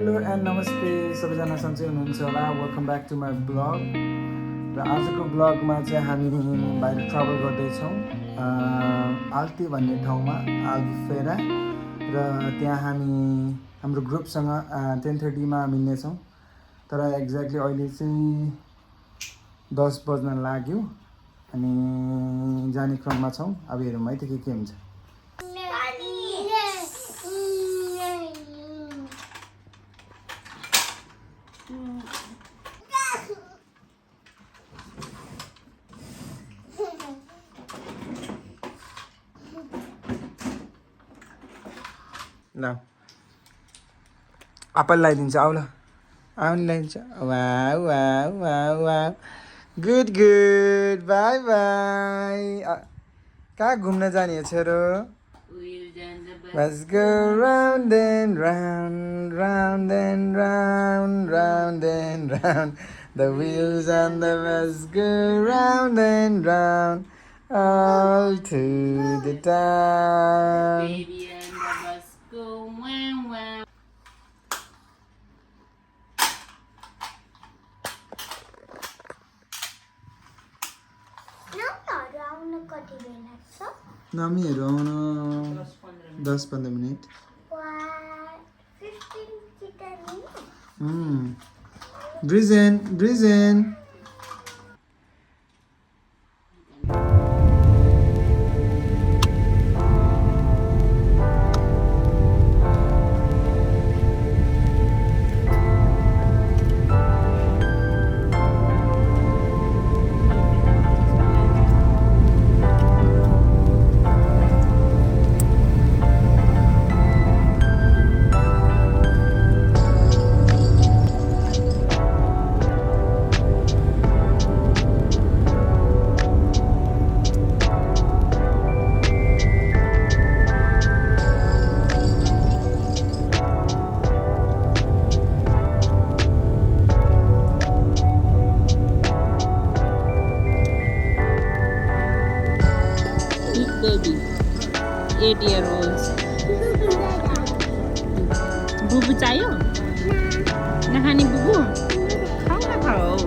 Hello and नमस्ते सबैजना सन्चै हुनुहुन्छ होला welcome back to my blog र आजको ब्लगमा चाहिँ हामी बाहिर ट्राभल गर्दैछौँ आल्ती भन्ने ठाउँमा आल्फेरा र त्यहाँ हामी हाम्रो ग्रुपसँग 10:30मा मिल्नेछौँ तर एक्ज्याक्टली अहिले चाहिँ 10 बज्न लाग्यो अनि जाने क्रममा छौँ अब हेरौँ है त के हुन्छ ल आप्पल लगाइदिन्छ आउ ल आउनु लगाइदिन्छ wow wow wow wow good good by by कहाँ घुम्न जाने हो छोरो Let's go round and round, round and round, round and round. The wheels on the bus go round and round, all through the town. Baby and the bus go wow wow. नामीहरू आउन 10-15 minute Drizen. Baby, 8-year-olds. बुबु चाहियो नखाने बुबु खाऊ न खाऊ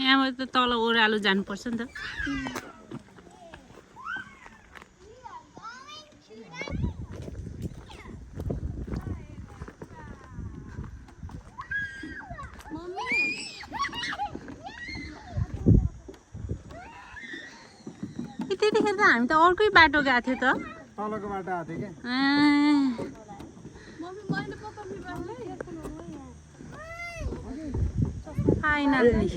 यहाँबाट त तल ओह्रालो जानुपर्छ नि त त्यतिखेर त हामी त अर्कै बाटो गएको थियो त तलको बाटो आएको थियो फाइनल्ली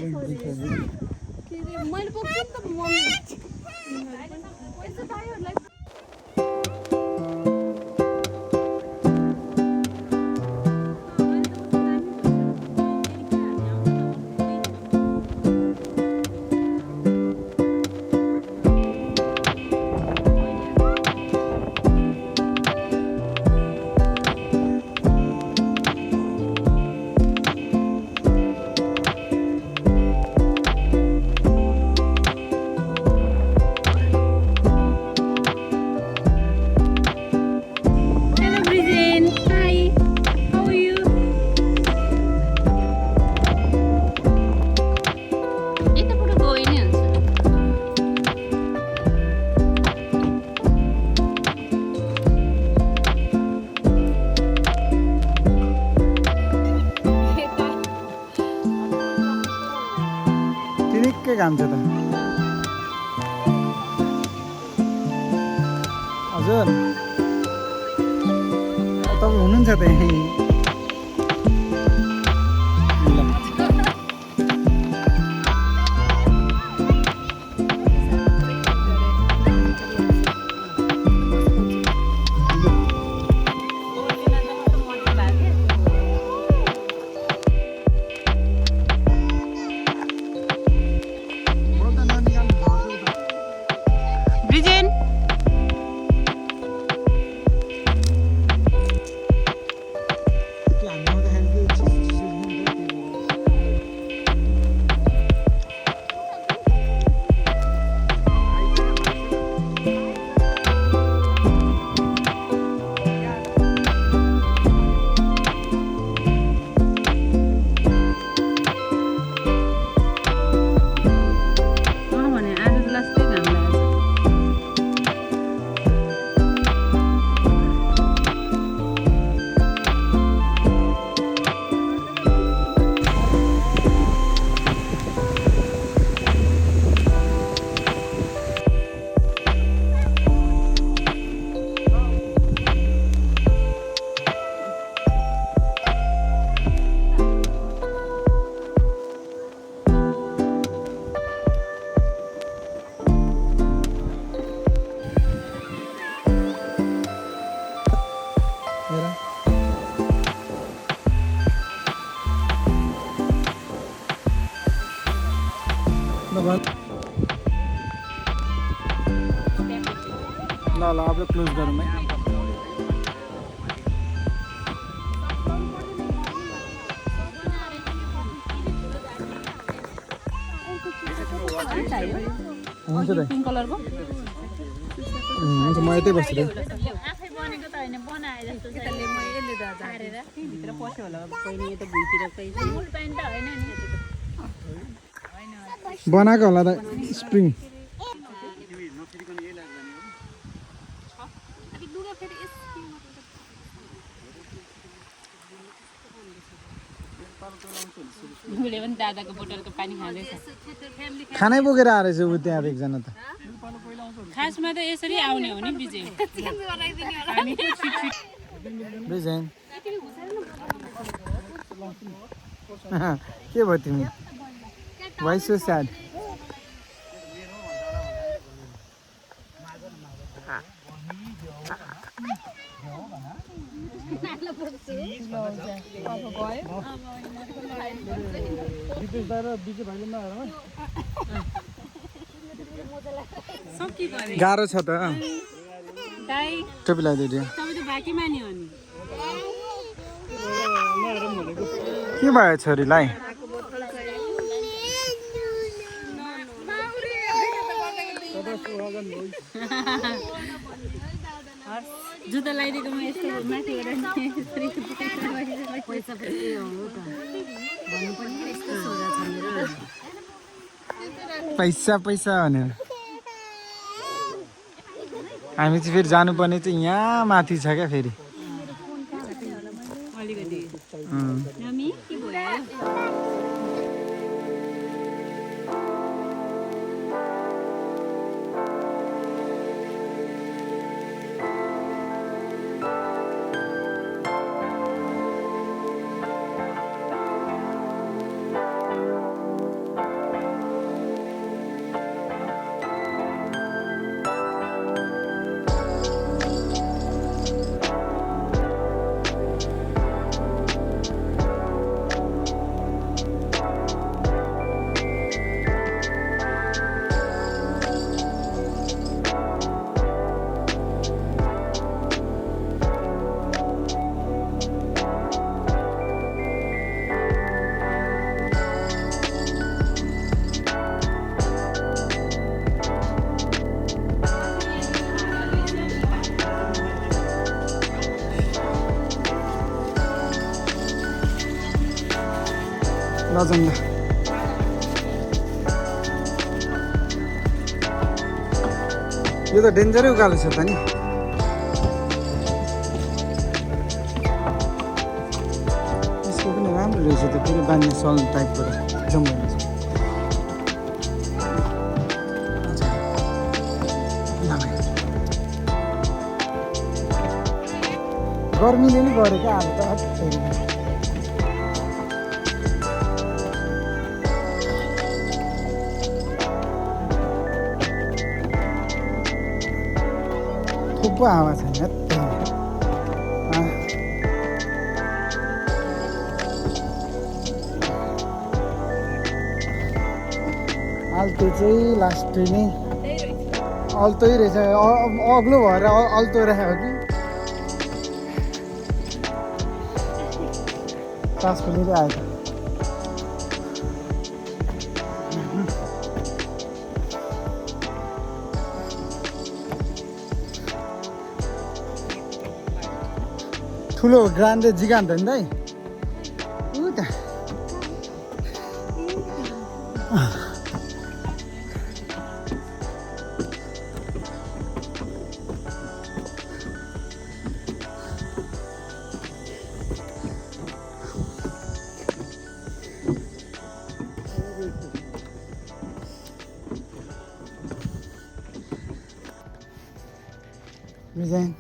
निकै घाम छ त हजुर तपाईँ हुनुहुन्छ त यहीँ ब्रिजेन भने आज लास्टै घाम लागेको हेर ल ल अब क्लोज गरौँ है हुन्छ त पिङ्क कलरको हुन्छ म यतै बस्छु है आफै बनेको त होइन बनाए जस्तो छ यसले म यसले त झारेर भित्र पस्यो होला पहिले यो त भुइँतिर कहीँ फुल प्यान्ट त होइन नि बनाएको होला त स्प्रिङ उसले पनि दादाको बोतलको पानी खाँदैछ खानै बोकेर आएर चाहिँ ऊ त्यहाँ एकजना त खासमा त यसरी आउने हो नि विजय बिजन के भयो तिमी वाइ सो स्याड गाह्रो छ त दाइ टोपी लगाइदियो तपाईँ त बाँकी मानी हो नि के भयो छोरीलाई जुत्ता लगाइदिएकोमा यस्तो माथिबाट पैसा पैसा भनेर हामी चाहिँ फेरि जानुपर्ने चाहिँ यहाँ माथि छ क्या फेरि अलिकति मम्मी के भयो लजङ्गा यो त डेन्जरै उकालो छ त नि यसको पनि राम्रो रहेछ त्यो पुरै बान्ने सल टाइपको जम्मै रहेछ गर्मीले नि गऱ्यो क्या आज त फेरि थुप्रो हावा छैन अल्तो चाहिँ लास्ट नै अल्तै रहेछ अग्लो भएर अल्तो राखेको कि सास फुलेर आयो ठुलो ग्रान्डे जिगान्त नि दाइ ऊ त डिजाइन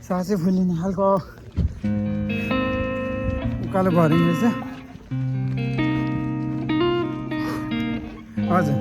सासै फुलिने खालको उकालो भरिङ रहेछ हजुर